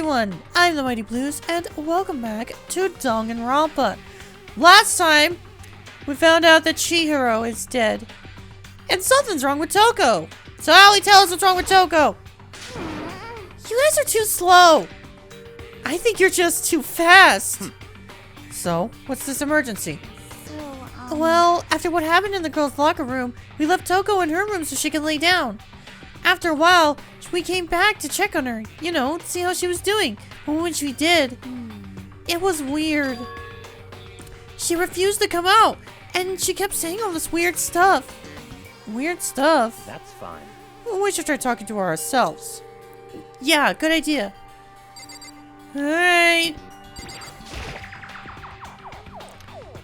everyone, I'm the Mighty Blues, and welcome back to Danganronpa. Last time, we found out that Chihiro is dead, and something's wrong with Toko. So Allie, tell us what's wrong with Toko. You guys are too slow. I think you're just too fast. So, what's this emergency? Well, after what happened in the girls' locker room, we left Toko in her room so she could lay down. After a while, we came back to check on her, you know, to see how she was doing. But when she did, it was weird. She refused to come out, and she kept saying all this weird stuff. Weird stuff? That's fine. Well, we should try talking to her ourselves. Yeah, good idea. Alright.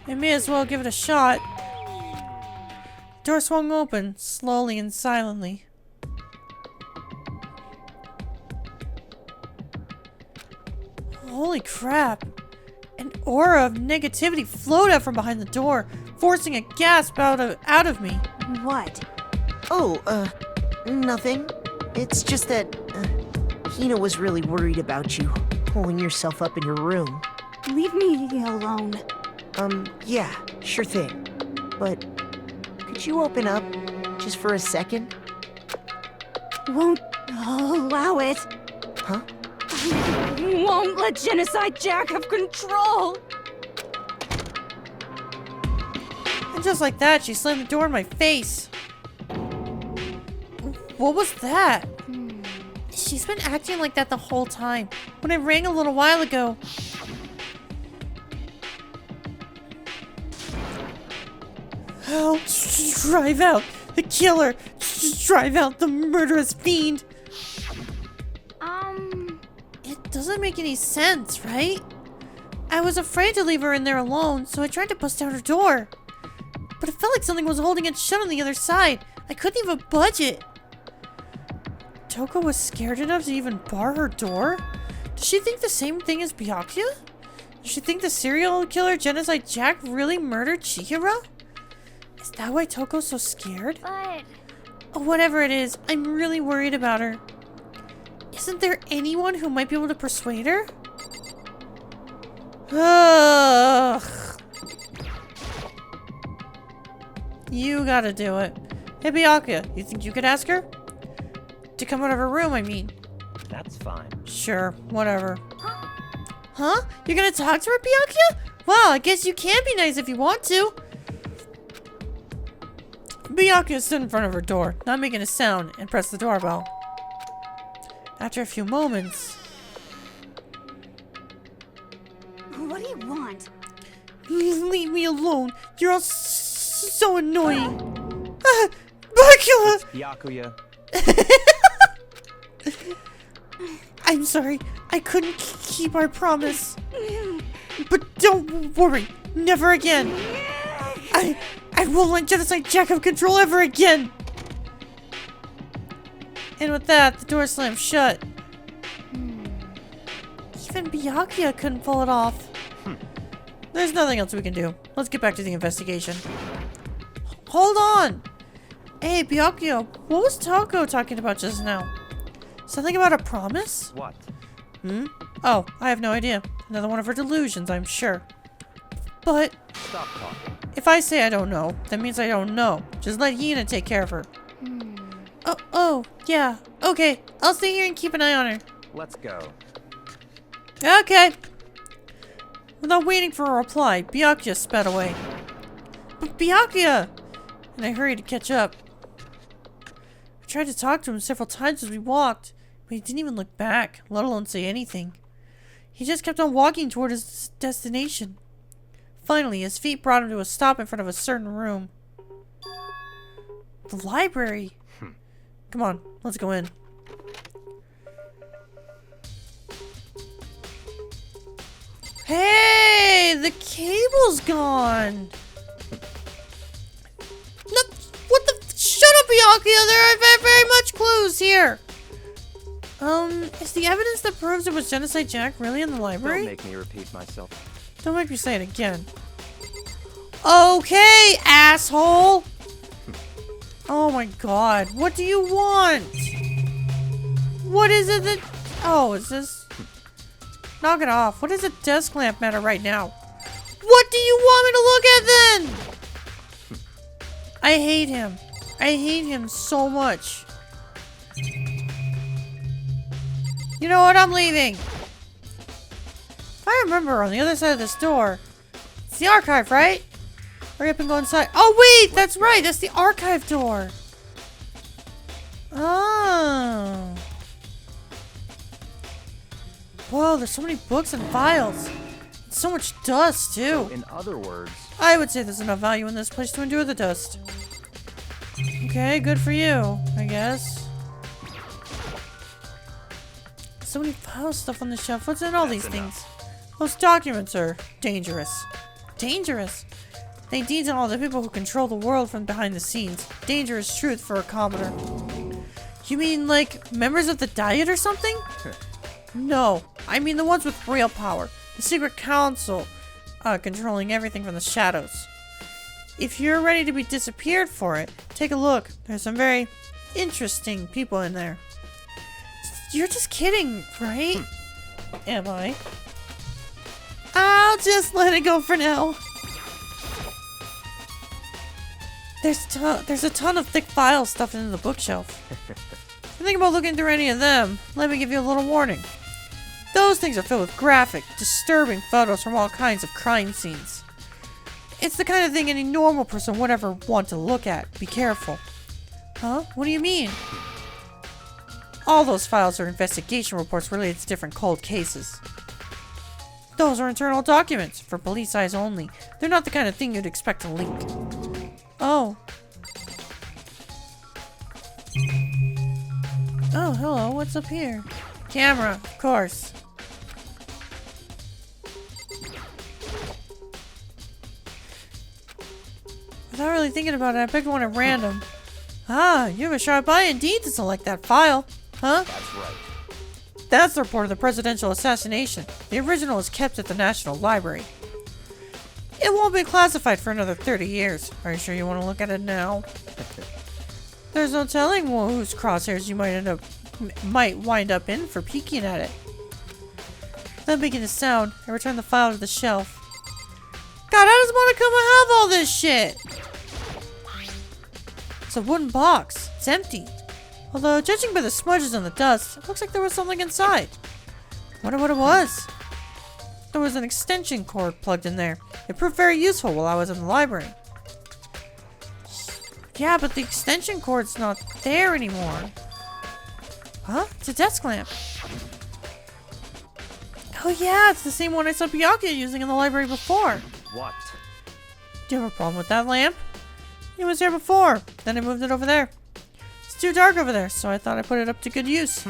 I may as well give it a shot. The door swung open, slowly and silently. Holy crap! An aura of negativity flowed out from behind the door, forcing a gasp out of me. What? Oh, nothing. It's just that, Hina was really worried about you, holding yourself up in your room. Leave me alone. Yeah, sure thing. But, could you open up, just for a second? Won't allow it. Huh? Won't let Genocide Jack have control. And just like that, she slammed the door in my face. What was that? She's been acting like that the whole time. When I rang a little while ago. Oh, drive out the killer. Drive out the murderous fiend. It doesn't make any sense, right? I was afraid to leave her in there alone, so I tried to bust down her door. But it felt like something was holding it shut on the other side. I couldn't even budge it. Toko was scared enough to even bar her door? Does she think the same thing as Byakuya? Does she think the serial killer Genocide Jack really murdered Chihiro? Is that why Toko's so scared? But... Oh, whatever it is, I'm really worried about her. Isn't there anyone who might be able to persuade her? Ugh. You gotta do it. Hey, Byakuya, you think you could ask her? To come out of her room, I mean. That's fine. Sure, whatever. Huh? You're gonna talk to her, Byakuya? Wow, I guess you can be nice if you want to. Byakuya stood in front of her door, not making a sound, and pressed the doorbell. After a few moments... What do you want? Leave me alone. You're all so annoying. Byakuya! Byakuya. I'm sorry. I couldn't keep our promise. But don't worry. Never again. I won't let Genocide Jack have control ever again. And with that, the door slammed shut. Even Byakuya couldn't pull it off. There's nothing else we can do. Let's get back to the investigation. Hold on! Hey, Byakuya, what was Toko talking about just now? Something about a promise? What? Oh, I have no idea. Another one of her delusions, I'm sure. But... Stop talking. If I say I don't know, that means I don't know. Just let Hina take care of her. Oh, yeah. Okay, I'll stay here and keep an eye on her. Let's go. Okay. Without waiting for a reply, Byakuya sped away. But Byakuya! And I hurried to catch up. I tried to talk to him several times as we walked, but he didn't even look back, let alone say anything. He just kept on walking toward his destination. Finally, his feet brought him to a stop in front of a certain room. The library? Come on, let's go in. Hey, the cable's gone. No, what the? Shut up, Byakuya. There are very much clues here. Is the evidence that proves it was Genocide Jack really in the library? Don't make me repeat myself. Don't make me say it again. Okay, asshole. Oh my god. What do you want? What is it that... Oh, is this... Knock it off. What does a desk lamp matter right now? What do you want me to look at then? I hate him. I hate him so much. You know what? I'm leaving. If I remember, on the other side of this door, it's the archive, right? Hurry up and go inside. Oh, wait! That's right! That's the archive door. Oh. Whoa, there's so many books and files. So much dust, too. In other words, I would say there's enough value in this place to endure the dust. Okay, good for you, I guess. So many file stuff on the shelf. What's in all these things? Those documents are dangerous. Dangerous? They detail all the people who control the world from behind the scenes. Dangerous truth for a commoner. You mean, like, members of the Diet or something? No, I mean the ones with real power. The secret council, controlling everything from the shadows. If you're ready to be disappeared for it, take a look. There's some very interesting people in there. You're just kidding, right? Am I? I'll just let it go for now. There's a ton of thick files stuffed into the bookshelf. If you think about looking through any of them, let me give you a little warning. Those things are filled with graphic, disturbing photos from all kinds of crime scenes. It's the kind of thing any normal person would ever want to look at. Be careful. Huh? What do you mean? All those files are investigation reports related to different cold cases. Those are internal documents, for police eyes only. They're not the kind of thing you'd expect to leak. Oh. Oh, hello, what's up here? Camera, of course. Without really thinking about it, I picked one at random. Ah, you have a sharp eye indeed to select that file. Huh? that's right. That's the report of the presidential assassination. The original is kept at the National Library. It won't be classified for another 30 years. Are you sure you want to look at it now? There's no telling whose crosshairs you might wind up in for peeking at it. Then making a sound, I return the file to the shelf. God, how does Monokuma have all this shit? It's a wooden box. It's empty. Although, judging by the smudges and the dust, it looks like there was something inside. Wonder what it was. There was an extension cord plugged in there. It proved very useful while I was in the library. Yeah, but the extension cord's not there anymore. Huh? It's a desk lamp. Oh yeah, it's the same one I saw Byakuya using in the library before. What? Do you have a problem with that lamp? It was there before. Then I moved it over there. It's too dark over there, so I thought I'd put it up to good use.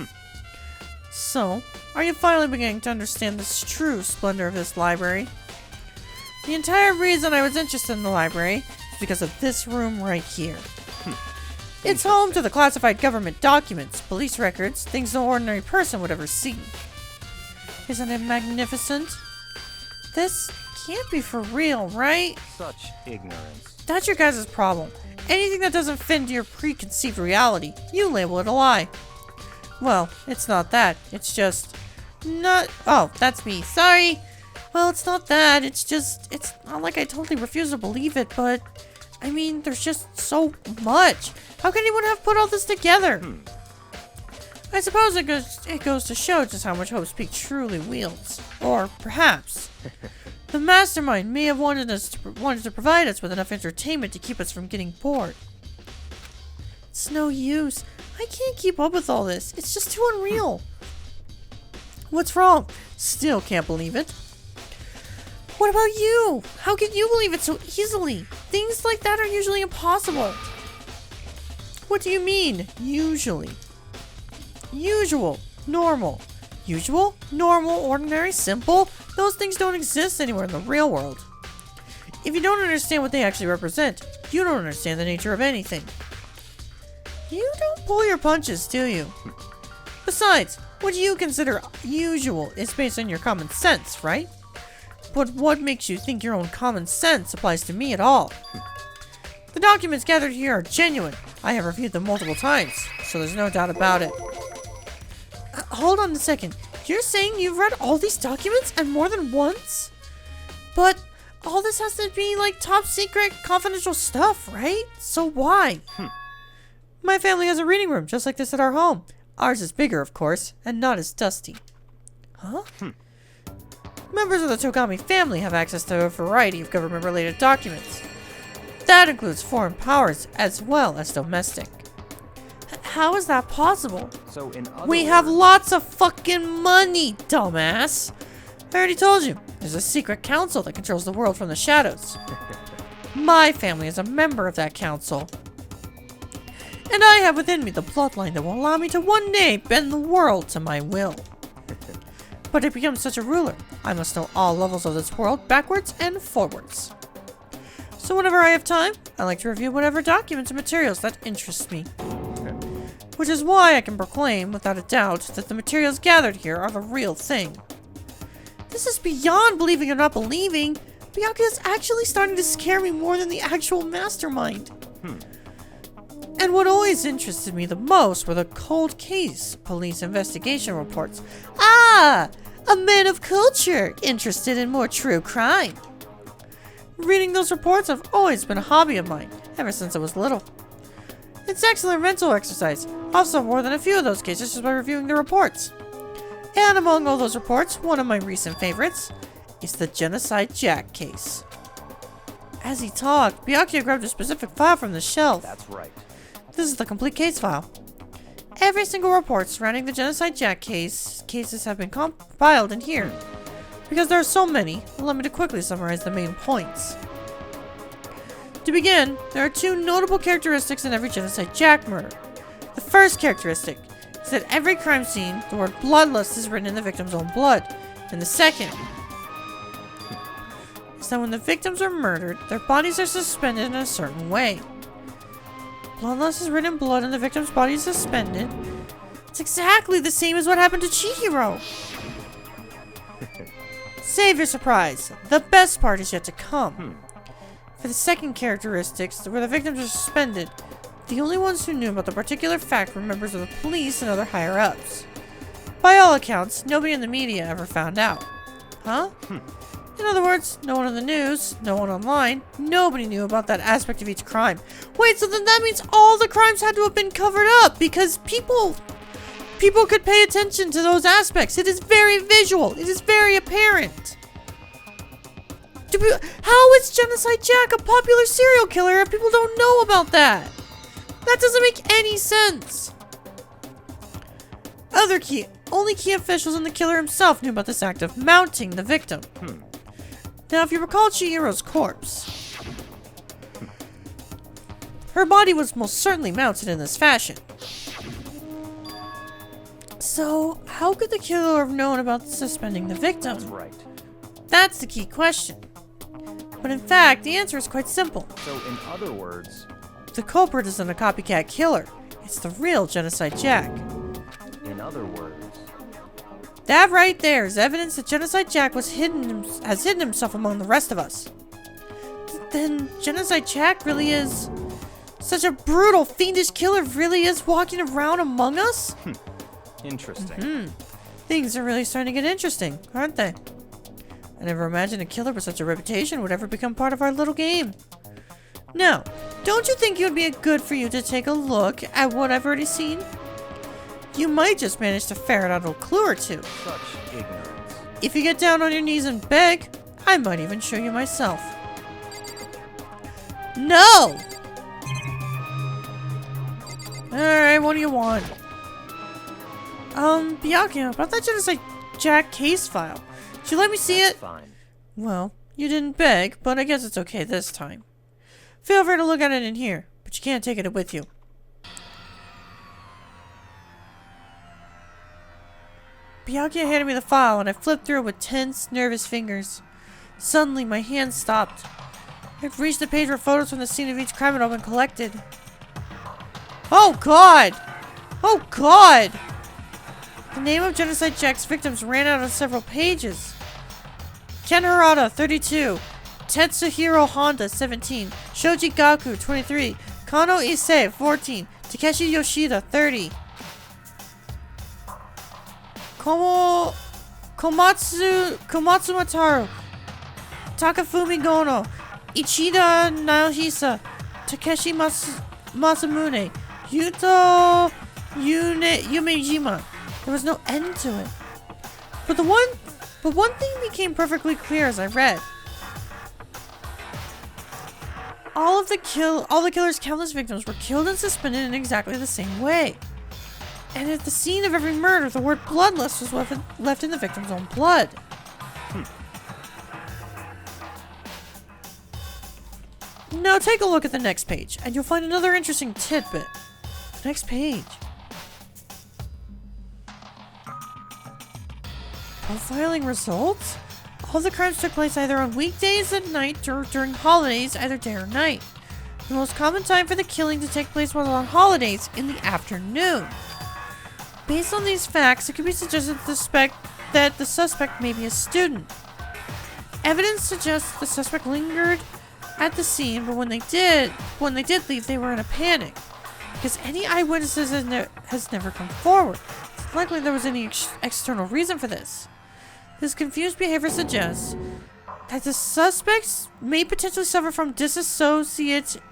So, are you finally beginning to understand the true splendor of this library? The entire reason I was interested in the library is because of this room right here. It's home to the classified government documents, police records, things no ordinary person would ever see. Isn't it magnificent? This can't be for real, right? Such ignorance. That's your guys' problem. Anything that doesn't fit into your preconceived reality, you label it a lie. Well, it's not that. It's just not... Oh, that's me. Sorry. Well, it's not that. It's just... It's not like I totally refuse to believe it, but... I mean, there's just so much. How can anyone have put all this together? I suppose it goes to show just how much Hope's Peak truly wields. Or perhaps... The mastermind may have wanted to provide us with enough entertainment to keep us from getting bored. It's no use. I can't keep up with all this. It's just too unreal. What's wrong? Still can't believe it. What about you? How can you believe it so easily? Things like that are usually impossible. What do you mean, usually? Usual. Normal. Usual? Normal, ordinary, simple? Those things don't exist anywhere in the real world. If you don't understand what they actually represent, you don't understand the nature of anything. You don't pull your punches, do you? Besides, what you consider usual is based on your common sense, right? But what makes you think your own common sense applies to me at all? The documents gathered here are genuine. I have reviewed them multiple times, so there's no doubt about it. Hold on a second. You're saying you've read all these documents and more than once? But all this has to be like top secret confidential stuff, right? So why? My family has a reading room just like this at our home. Ours is bigger, of course, and not as dusty. Huh? Members of the Togami family have access to a variety of government-related documents. That includes foreign powers as well as domestic. How is that possible? So in other We have words- lots of fucking money, dumbass! I already told you, there's a secret council that controls the world from the shadows. My family is a member of that council. And I have within me the bloodline that will allow me to one day bend the world to my will. But to become such a ruler, I must know all levels of this world backwards and forwards. So whenever I have time, I like to review whatever documents and materials that interest me. Which is why I can proclaim, without a doubt, that the materials gathered here are the real thing. This is beyond believing or not believing. Byakuya is actually starting to scare me more than the actual mastermind. And what always interested me the most were the cold case police investigation reports. Ah! A man of culture, interested in more true crime. Reading those reports have always been a hobby of mine, ever since I was little. It's excellent mental exercise. I've solved more than a few of those cases just by reviewing the reports. And among all those reports, one of my recent favorites is the Genocide Jack case. As he talked, Byakuya grabbed a specific file from the shelf. That's right. This is the complete case file. Every single report surrounding the Genocide Jack cases have been compiled in here. Because there are so many, allow me to quickly summarize the main points. To begin, there are two notable characteristics in every Genocide Jack murder. The first characteristic is that every crime scene, the word bloodlust is written in the victim's own blood. And the second is that when the victims are murdered, their bodies are suspended in a certain way. Bloodlust is written in blood and the victim's body is suspended. It's exactly the same as what happened to Chihiro. Save your surprise. The best part is yet to come. For the second characteristics, where the victims are suspended, the only ones who knew about the particular fact were members of the police and other higher-ups. By all accounts, nobody in the media ever found out. Huh? In other words, no one on the news, no one online, nobody knew about that aspect of each crime. Wait, so then that means all the crimes had to have been covered up because people could pay attention to those aspects. It is very visual. It is very apparent. How is Genocide Jack a popular serial killer if people don't know about that? That doesn't make any sense. Only key officials and the killer himself knew about this act of mounting the victim. Now, if you recall Chihiro's corpse, her body was most certainly mounted in this fashion. So, how could the killer have known about suspending the victim? That's right. That's the key question. But in fact, the answer is quite simple. So in other words, The culprit isn't a copycat killer. It's the real Genocide Jack. in other words, That right there is evidence that Genocide Jack has hidden himself among the rest of us. Then Genocide Jack really is such a brutal, fiendish killer really is walking around among us? interesting. Things are really starting to get interesting, aren't they? I never imagined a killer with such a reputation would ever become part of our little game. Now, don't you think it would be good for you to take a look at what I've already seen? You might just manage to ferret out a clue or two. Such ignorance. If you get down on your knees and beg, I might even show you myself. No! Alright, what do you want? Byakuya, about that Genocide Jack case file. Should you let me see it? Fine. Well, you didn't beg, but I guess it's okay this time. Feel free to look at it in here, but you can't take it with you. Byakuya handed me the file, and I flipped through it with tense, nervous fingers. Suddenly, my hand stopped. I'd reached the page where photos from the scene of each crime had all been collected. Oh God! Oh God! The name of Genocide Jack's victims ran out on several pages. Ken Harada, 32. Tetsuhiro Honda, 17. Shoji Gaku, 23. Kano Issei, 14. Takeshi Yoshida, 30. Komatsumataru, Takafumi Gono, Ichida Naohisa, Takeshi Masamune, Yuto Yumejima. There was no end to it. But one thing became perfectly clear as I read. All the killer's countless victims were killed and suspended in exactly the same way. And at the scene of every murder, the word bloodless was left in the victim's own blood. Now take a look at the next page, and you'll find another interesting tidbit. The next page. Profiling results? All the crimes took place either on weekdays at night or during holidays, either day or night. The most common time for the killing to take place was on holidays in the afternoon. Based on these facts, it could be suggested that the suspect may be a student. Evidence suggests the suspect lingered at the scene, but when they did leave, they were in a panic. Because any eyewitnesses has never come forward. It's likely there was any external reason for this. This confused behavior suggests that the suspects may potentially suffer from dissociative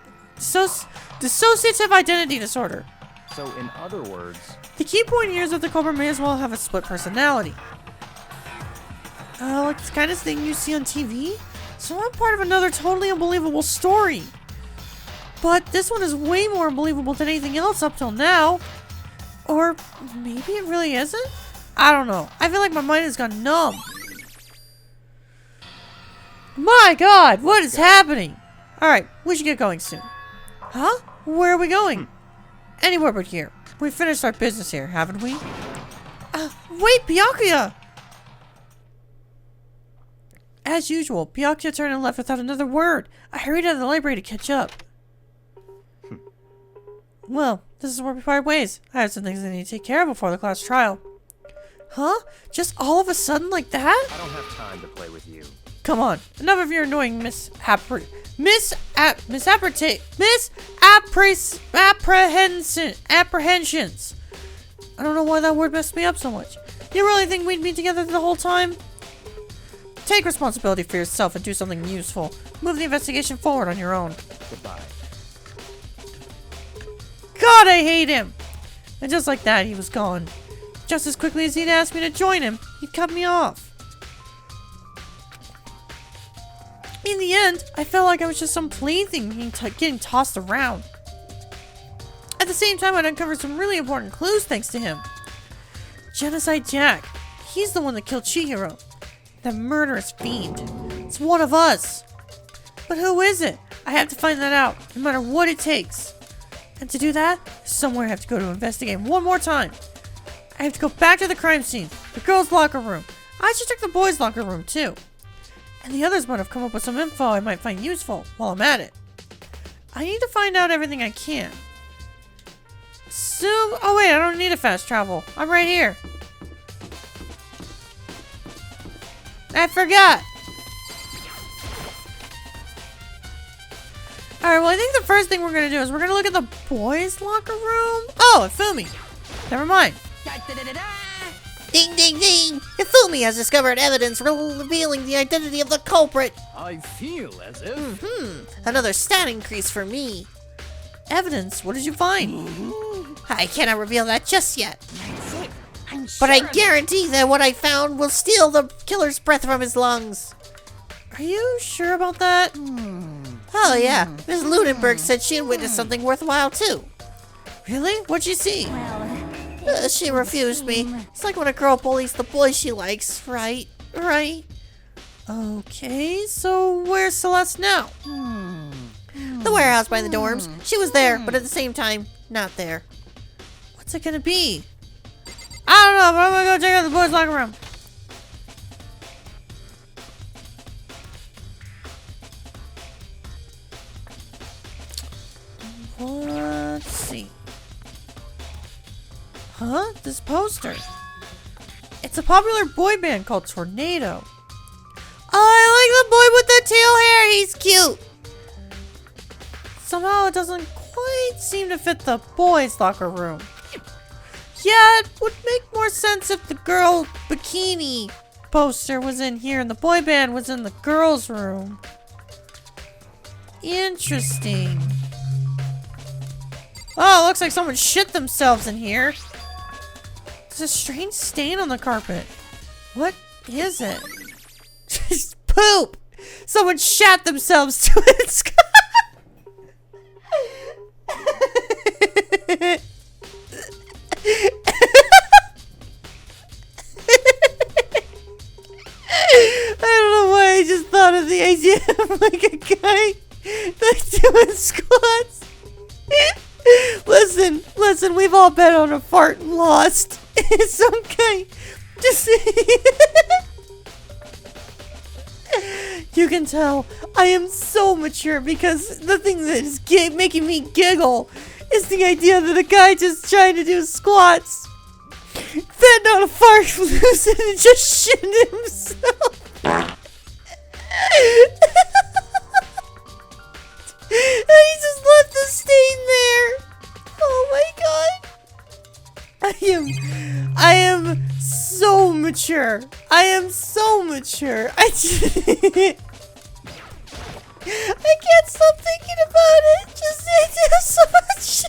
identity disorder. So, in other words, The key point here is that the culprit may as well have a split personality. Like the kind of thing you see on TV? So I'm part of another totally unbelievable story. But this one is way more unbelievable than anything else up till now. Or maybe it really isn't? I don't know. I feel like my mind has gone numb. My god, what is happening? Alright, we should get going soon. Huh? Where are we going? Anywhere but here. We finished our business here, haven't we? Wait, Byakuya! As usual, Byakuya turned and left without another word. I hurried out of the library to catch up. Well, this is where we part ways. I have some things I need to take care of before the class trial. Huh? Just all of a sudden like that? I don't have time to play with you. Come on, enough of your annoying apprehensions. I don't know why that word messed me up so much. You really think we'd be together the whole time? Take responsibility for yourself and do something useful. Move the investigation forward on your own. Goodbye. God, I hate him! And just like that, he was gone. Just as quickly as he'd asked me to join him, he'd cut me off. In the end, I felt like I was just some plaything getting tossed around. At the same time, I'd uncovered some really important clues thanks to him. Genocide Jack. He's the one that killed Chihiro. That murderous fiend. It's one of us. But who is it? I have to find that out, no matter what it takes. And to do that, somewhere I have to go to investigate one more time. I have to go back to the crime scene, the girls' locker room. I should check the boys' locker room too. And the others might have come up with some info I might find useful while I'm at it. I need to find out everything I can. Oh wait, I don't need a fast travel. I'm right here. I forgot. Alright, well I think the first thing we're going to do is we're going to look at the boys' locker room. Oh, Ifumi. Never mind. Ding, ding, ding! Ifumi has discovered evidence revealing the identity of the culprit. I feel as if... Another stat increase for me. Evidence? What did you find? I cannot reveal that just yet. But I guarantee that what I found will steal the killer's breath from his lungs. Are you sure about that? Oh yeah, Miss Lunenburg said she had witnessed something worthwhile too. Really? What'd you see? She refused me. It's like when a girl bullies the boy she likes, right? Right? Okay, so where's Celeste now? The warehouse by the dorms. She was there, but at the same time, not there. What's it gonna be? I don't know, but I'm gonna go check out the boys' locker room. Let's see. Huh? This poster. It's a popular boy band called Tornado. Oh, I like the boy with the tail hair. He's cute. Somehow it doesn't quite seem to fit the boys' locker room. Yeah, it would make more sense if the girl bikini poster was in here and the boy band was in the girls' room. Interesting. Oh, it looks like someone shit themselves in here. There's a strange stain on the carpet. What is it? It's poop! Someone shat themselves to its I don't know why I just thought of the idea of like a guy like doing squats. Listen, we've all been on a fart and lost. Some guy just you can tell I am so mature because the thing that is making me giggle is the idea that a guy just trying to do squats fed out a fart loose and just shit himself. And he just left the stain there. Oh my god. I am so mature. I am so mature. I can't stop thinking about it. Just so much.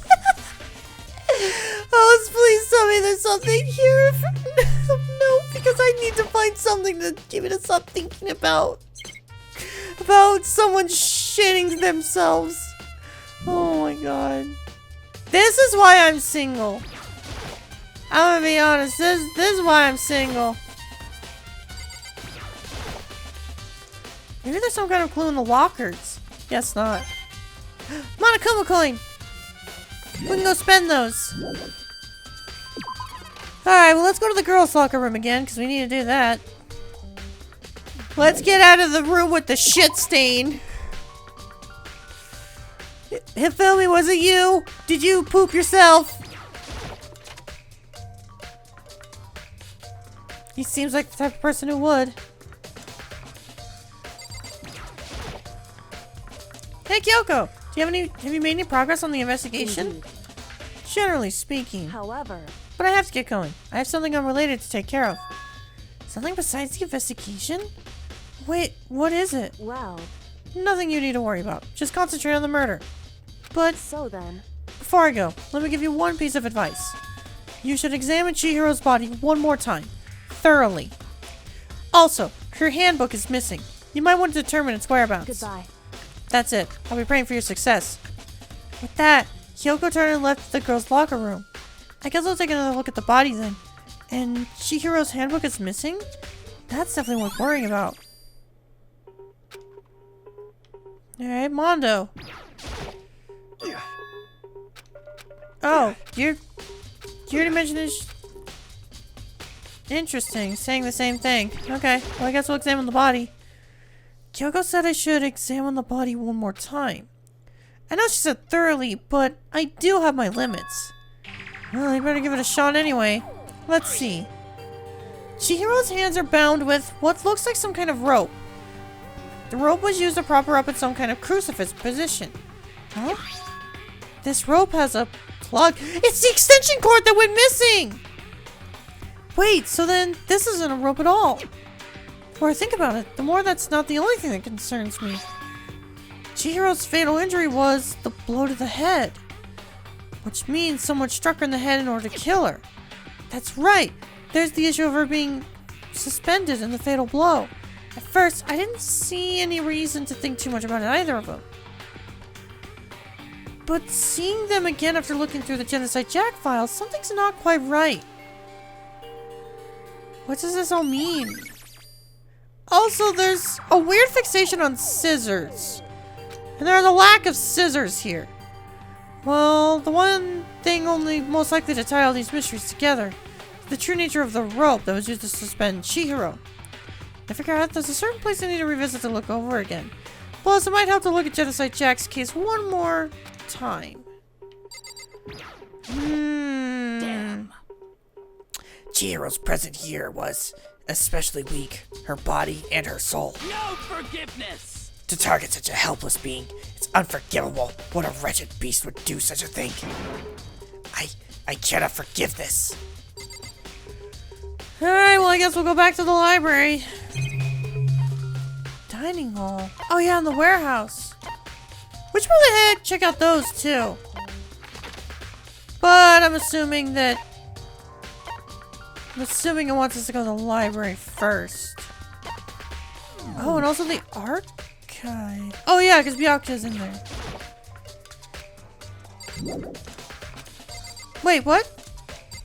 Oh, please tell me there's something here. No, because I need to find something to give it to stop thinking about. About someone shitting themselves. Oh my god. This is why I'm single. I'm gonna be honest. This is why I'm single. Maybe there's some kind of clue in the lockers. Guess not. Monokuma coin! We can go spend those. Alright, well let's go to the girls' locker room again, because we need to do that. Let's get out of the room with the shit stain. Hifumi, was it you? Did you poop yourself? He seems like the type of person who would. Hey Kyoko, have you made any progress on the investigation? Generally speaking. However, But I have to get going. I have something unrelated to take care of. Something besides the investigation? Wait, what is it? well, Nothing you need to worry about. Just concentrate on the murder. But so then. before I go, let me give you one piece of advice. You should examine Chihiro's body one more time. Thoroughly. Also, her handbook is missing. You might want to determine its whereabouts. Goodbye. That's it. I'll be praying for your success. With that, Kyoko turned and left the girls' locker room. I guess I'll take another look at the body then. And Chihiro's handbook is missing? That's definitely worth worrying about. Alright, Mondo. Oh, you already mentioned this. Interesting, saying the same thing. Okay, well I guess we'll examine the body. Kyoko said I should examine the body one more time. I know she said thoroughly, but I do have my limits. Well, I better give it a shot anyway. Let's see. Chihiro's hands are bound with what looks like some kind of rope. The rope was used to prop her up in some kind of crucifix position. Huh? This rope has a plug. It's the extension cord that went missing! Wait, so then this isn't a rope at all. The more I think about it, the more that's not the only thing that concerns me. Chihiro's fatal injury was the blow to the head. Which means someone struck her in the head in order to kill her. That's right. There's the issue of her being suspended in the fatal blow. At first, I didn't see any reason to think too much about either of them. But seeing them again after looking through the Genocide Jack files, something's not quite right. What does this all mean? Also, there's a weird fixation on scissors. And there's a lack of scissors here. Well, the one thing only most likely to tie all these mysteries together is the true nature of the rope that was used to suspend Chihiro. I figure out there's a certain place I need to revisit to look over again. Plus, it might help to look at Genocide Jack's case one more time. Damn. Chihiro's present here was especially weak, her body and her soul. No forgiveness! To target such a helpless being, it's unforgivable what a wretched beast would do such a thing. I cannot forgive this. Alright, well, I guess we'll go back to the library. Dining hall. Oh, yeah, in the warehouse. We should probably head check out those, too. But I'm assuming it wants us to go to the library first. Oh, and also the archive. Oh, yeah, because Byakuya's in there. Wait, what?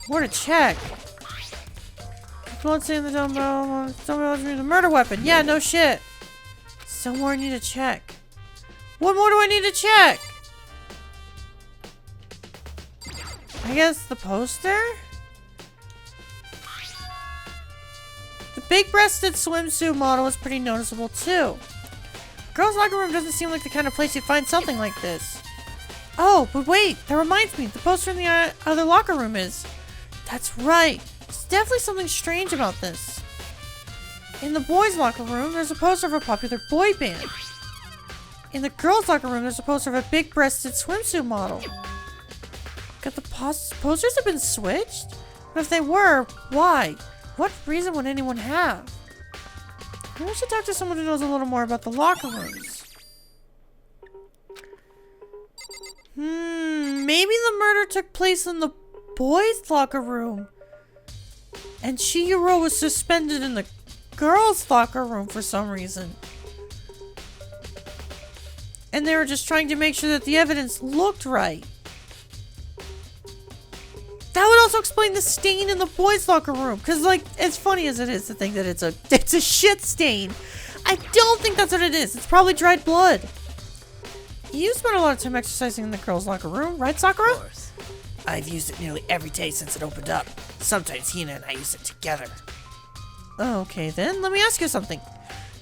Where to check? Blood stain in the dumbbell. The murder weapon. Yeah, no shit. Somewhere I need to check. What more do I need to check? I guess the poster? The big-breasted swimsuit model is pretty noticeable too. Girls' locker room doesn't seem like the kind of place you'd find something like this. Oh, but wait, that reminds me. The poster in the other locker room is. That's right. There's definitely something strange about this. In the boys' locker room, there's a poster of a popular boy band. In the girls' locker room, there's a poster of a big-breasted swimsuit model. Could the posters have been switched? But if they were, why? What reason would anyone have? Maybe we should talk to someone who knows a little more about the locker rooms. Maybe the murder took place in the boys' locker room. And Chihiro was suspended in the girls' locker room for some reason. And they were just trying to make sure that the evidence looked right. That would also explain the stain in the boys' locker room. Because, like, as funny as it is to think that it's a shit stain, I don't think that's what it is. It's probably dried blood. You spent a lot of time exercising in the girls' locker room, right, Sakura? Of course. I've used it nearly every day since it opened up. Sometimes Hina and I use it together. Okay, then. Let me ask you something.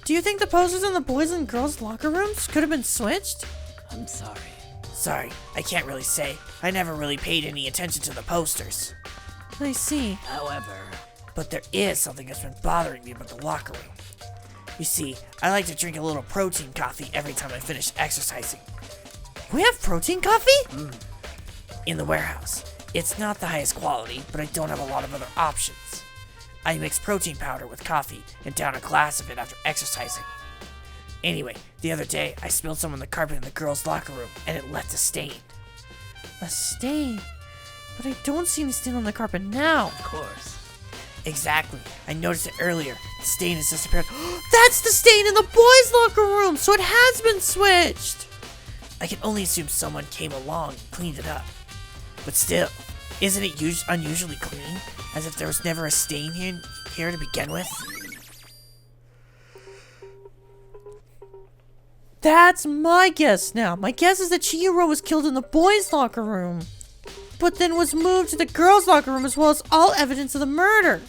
Do you think the posters in the boys' and girls' locker rooms could have been switched? I'm sorry. Sorry, I can't really say. I never really paid any attention to the posters. I see. However, but there is something that's been bothering me about the locker room. You see, I like to drink a little protein coffee every time I finish exercising. We have protein coffee? In the warehouse. It's not the highest quality, but I don't have a lot of other options. I mix protein powder with coffee and down a glass of it after exercising. Anyway, the other day, I spilled some on the carpet in the girls' locker room, and it left a stain. A stain? But I don't see any stain on the carpet now. Of course. Exactly. I noticed it earlier. The stain has disappeared. That's the stain in the boys' locker room, so it has been switched. I can only assume someone came along and cleaned it up. But still, isn't it unusually clean? As if there was never a stain here to begin with? That's my guess now. My guess is that Chihiro was killed in the boys' locker room, but then was moved to the girls' locker room as well as all evidence of the murder.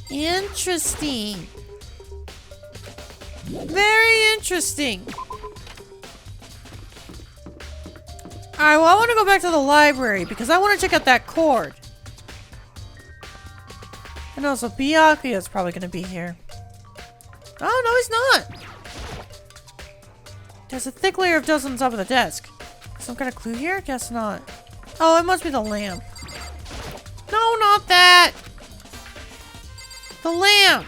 Interesting. Very interesting. Alright, well, I want to go back to the library because I want to check out that cord. And also, Byakuya is probably going to be here. Oh, no, he's not. There's a thick layer of dust on the top of the desk. Some kind of clue here? Guess not. Oh, it must be the lamp. No, not that. The lamp.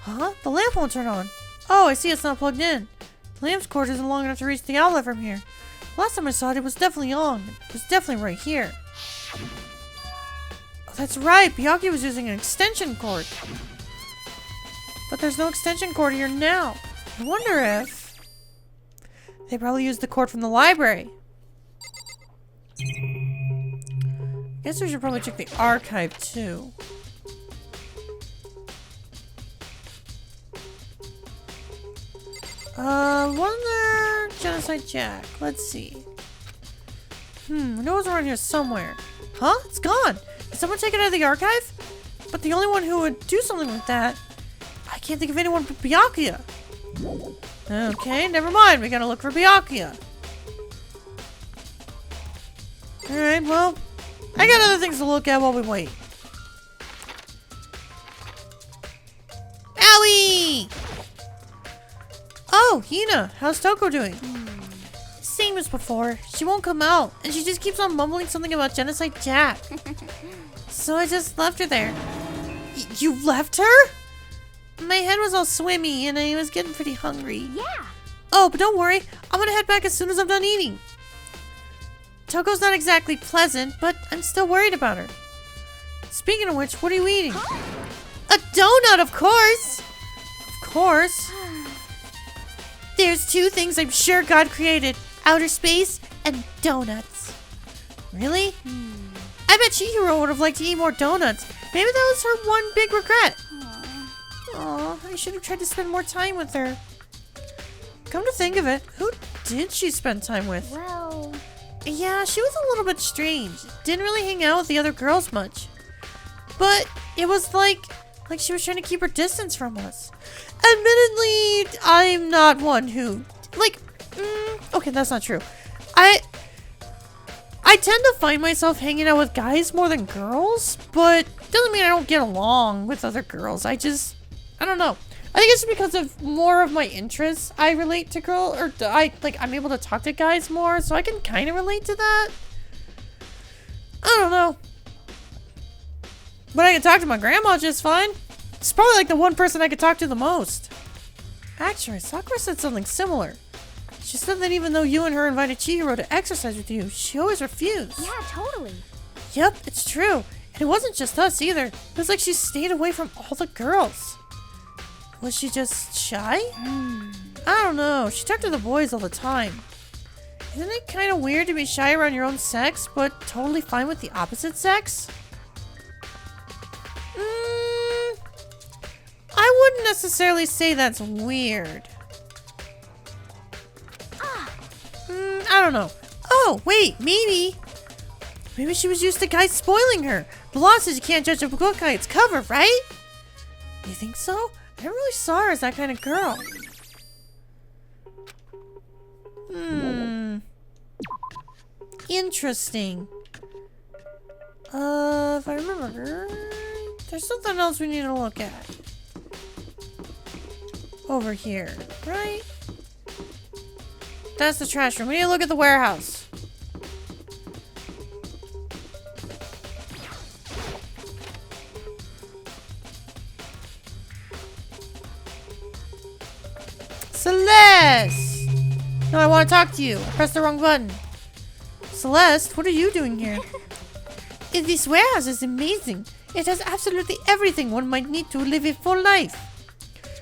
Huh? The lamp won't turn on. Oh, I see it's not plugged in. The lamp's cord isn't long enough to reach the outlet from here. Last time I saw it, it was definitely on. It was definitely right here. Oh, that's right. Byakuya was using an extension cord. But there's no extension cord here now. I wonder if... They probably used the cord from the library. Guess we should probably check the archive, too. Wonder... Genocide Jack. Let's see. I know it's around here somewhere. Huh? It's gone. Did someone take it out of the archive? But the only one who would do something like that... I can't think of anyone but Byakuya. Okay, never mind. We gotta look for Byakuya. Alright, well... I got other things to look at while we wait. Owie! Oh, Oh, Hina, how's Toko doing? Same as before. She won't come out, and she just keeps on mumbling something about Genocide Jack. So I just left her there. You left her? My head was all swimmy, and I was getting pretty hungry. Yeah. Oh, but don't worry. I'm gonna head back as soon as I'm done eating. Toko's not exactly pleasant, but I'm still worried about her. Speaking of which, what are you eating? A donut, of course! Of course. There's two things I'm sure God created. Outer space and donuts. Really? I bet Chihiro would have liked to eat more donuts. Maybe that was her one big regret. Aw, I should have tried to spend more time with her. Come to think of it, who did she spend time with? Well... Yeah, she was a little bit strange. Didn't really hang out with the other girls much. But it was like she was trying to keep her distance from us. Admittedly, I'm not one who... okay, that's not true. I tend to find myself hanging out with guys more than girls, but doesn't mean I don't get along with other girls. I don't know. I think it's because of more of my interests. I relate to I'm able to talk to guys more, so I can kind of relate to that. I don't know. But I can talk to my grandma just fine. It's probably like the one person I could talk to the most. Actually, Sakura said something similar. She said that even though you and her invited Chihiro to exercise with you, she always refused. Yeah, totally. Yep, it's true. And it wasn't just us either. It was like she stayed away from all the girls. Was she just shy? I don't know. She talked to the boys all the time. Isn't it kind of weird to be shy around your own sex, but totally fine with the opposite sex? I wouldn't necessarily say that's weird. I don't know. Oh, wait, maybe. Maybe she was used to guys spoiling her. The law says you can't judge a book by its cover, right? You think so? I never really saw her as that kind of girl. Interesting. If I remember, there's something else we need to look at. Over here, right? That's the trash room. We need to look at the warehouse. Celeste! No, I want to talk to you. I pressed the wrong button. Celeste, what are you doing here? This warehouse is amazing. It has absolutely everything one might need to live a full life.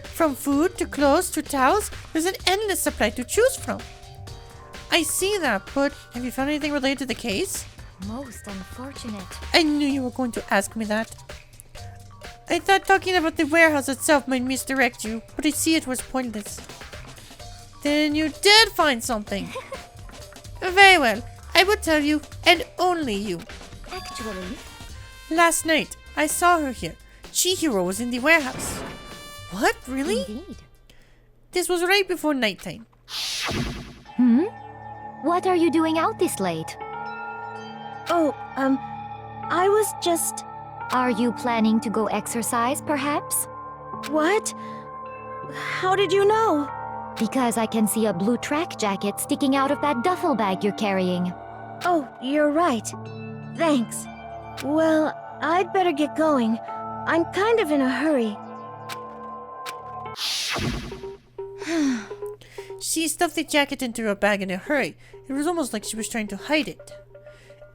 From food to clothes to towels, there's an endless supply to choose from. I see that, but have you found anything related to the case? Most unfortunate. I knew you were going to ask me that. I thought talking about the warehouse itself might misdirect you, but I see it was pointless. Then you did find something. Very well. I will tell you, and only you. Actually... Last night, I saw her here. Chihiro was in the warehouse. What? Really? Indeed. This was right before nighttime. What are you doing out this late? Oh, I was just... Are you planning to go exercise, perhaps? What? How did you know? Because I can see a blue track jacket sticking out of that duffel bag you're carrying. Oh, you're right. Thanks. Well, I'd better get going. I'm kind of in a hurry. She stuffed the jacket into her bag in a hurry. It was almost like she was trying to hide it.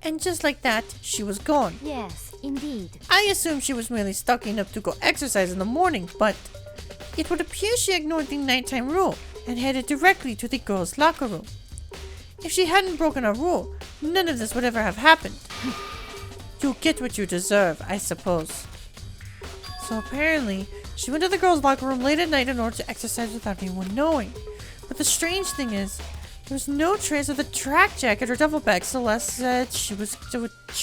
And just like that, she was gone. Yes, indeed. I assumed she was merely stocking up to go exercise in the morning, but it would appear she ignored the nighttime rule and headed directly to the girls' locker room. If she hadn't broken a rule, none of this would ever have happened. You get what you deserve, I suppose. So apparently, she went to the girls' locker room late at night in order to exercise without anyone knowing. But the strange thing is, there was no trace of the track jacket or duffel bag Celeste said she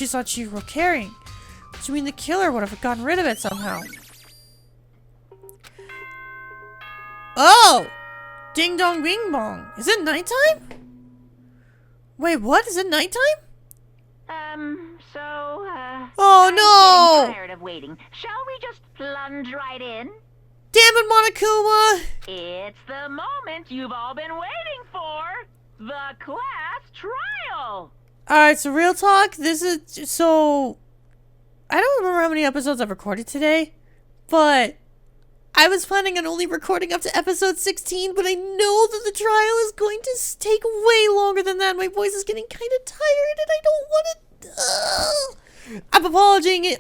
saw Chihiro carrying. Which means the killer would have gotten rid of it somehow. Oh! Ding dong bing bong. Is it nighttime? Wait, what? Is it nighttime? So, Oh I'm no! getting tired of waiting. Shall we just plunge right in? Damn it, Monokuma! It's the moment you've all been waiting for. The class trial. Alright, so real talk, this is, so, I don't remember how many episodes I've recorded today, but I was planning on only recording up to episode 16, but I know that the trial is going to take way longer than that. My voice is getting kind of tired, and I don't want to.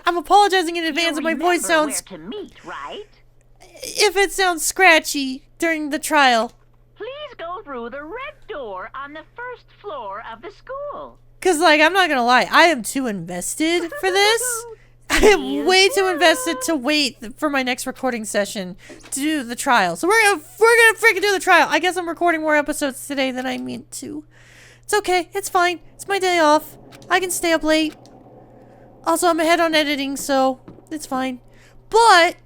I'm apologizing in advance if my voice sounds. Where to meet, right? If it sounds scratchy during the trial. Please go through the red door on the first floor of the school. Cause like I'm not gonna lie, I am too invested for this. I am way too invested to wait for my next recording session to do the trial. So we're gonna freaking do the trial. I guess I'm recording more episodes today than I meant to. It's okay. It's fine. It's my day off. I can stay up late. Also, I'm ahead on editing, so it's fine. But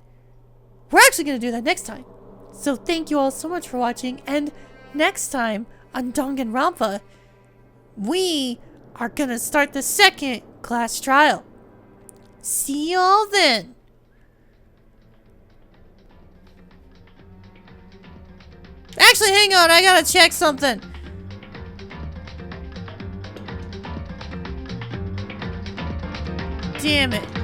we're actually gonna do that next time. So thank you all so much for watching. And next time on Danganronpa, we are gonna start the second class trial. See y'all then. Actually, hang on. I gotta check something. Damn it.